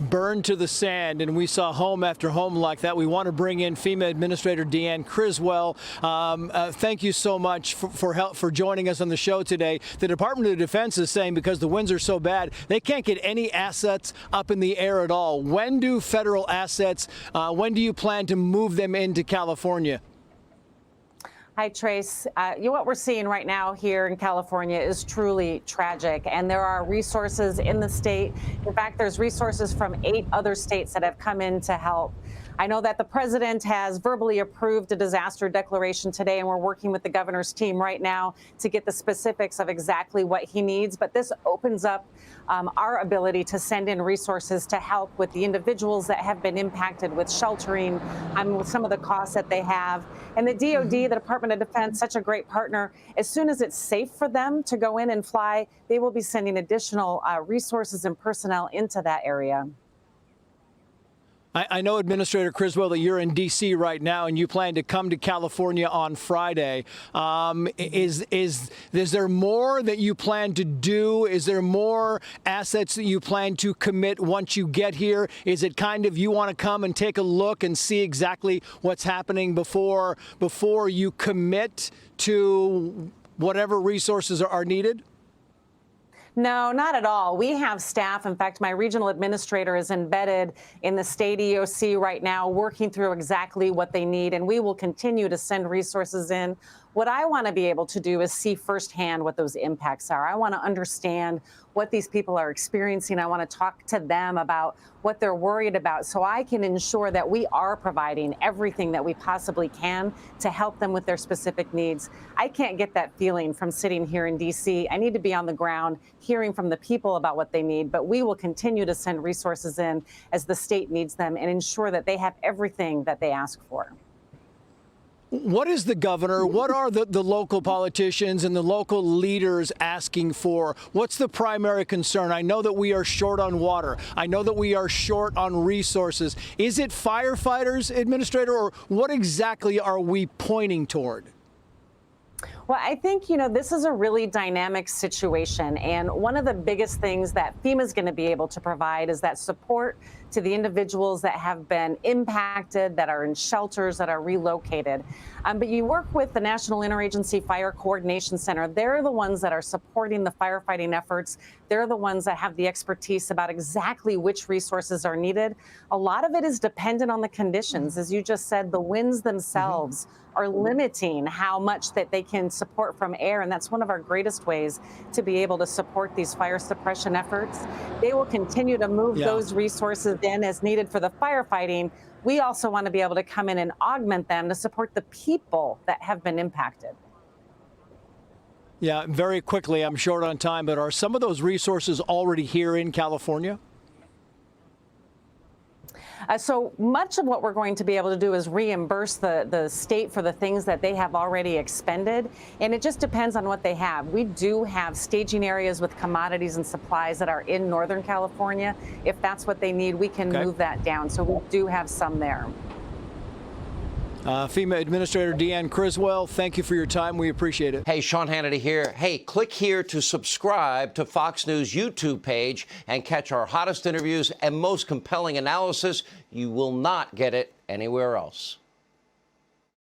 burned to the sand, and we saw home after home like that. We want to bring in FEMA Administrator Deanne Criswell. Thank you so much for joining us on the show today. The Department of Defense is saying because the winds are so bad, they can't get any assets up in the air at all. When do federal assets, when do you plan to move them into California? Hi, Trace. What we're seeing right now here in California is truly tragic, and there are resources in the state. In fact, there's resources from 8 other states that have come in to help. I know that the president has verbally approved a disaster declaration today, and we're working with the governor's team right now to get the specifics of exactly what he needs. But this opens up our ability to send in resources to help with the individuals that have been impacted with sheltering, with some of the costs that they have. And the DOD, the Department of Defense, such a great partner. As soon as it's safe for them to go in and fly, they will be sending additional resources and personnel into that area. I know, Administrator Criswell, that you're in D.C. right now and you plan to come to California on Friday. Is there more that you plan to do? Is there more assets that you plan to commit once you get here? Is it kind of you want to come and take a look and see exactly what's happening before you commit to whatever resources are needed? No, not at all. We have staff. In fact, my regional administrator is embedded in the state EOC right now, working through exactly what they need, and we will continue to send resources in. What I want to be able to do is see firsthand what those impacts are. I want to understand what these people are experiencing. I want to talk to them about what they're worried about so I can ensure that we are providing everything that we possibly can to help them with their specific needs. I can't get that feeling from sitting here in D.C. I need to be on the ground hearing from the people about what they need, but we will continue to send resources in as the state needs them and ensure that they have everything that they ask for. What is the governor, what are the local politicians and the local leaders asking for? What's the primary concern? I know that we are short on water. I know that we are short on resources. Is it firefighters, Administrator, or what exactly are we pointing toward? Well, I think, this is a really dynamic situation. And one of the biggest things that FEMA is going to be able to provide is that support to the individuals that have been impacted, that are in shelters, that are relocated. But you work with the National Interagency Fire Coordination Center. They're the ones that are supporting the firefighting efforts. They're the ones that have the expertise about exactly which resources are needed. A lot of it is dependent on the conditions. As you just said, the winds themselves are limiting how much that they can support from air, and that's one of our greatest ways to be able to support these fire suppression efforts. They will continue to move those resources in as needed for the firefighting. We also want to be able to come in and augment them to support the people that have been impacted. Yeah, very quickly, I'm short on time, but are some of those resources already here in California? So much of what we're going to be able to do is reimburse the state for the things that they have already expended. And it just depends on what they have. We do have staging areas with commodities and supplies that are in Northern California. If that's what they need, we can move that down. So we do have some there. FEMA Administrator Deanne Criswell, thank you for your time. We appreciate it. Hey, Sean Hannity here. Hey, click here to subscribe to Fox News YouTube page and catch our hottest interviews and most compelling analysis. You will not get it anywhere else.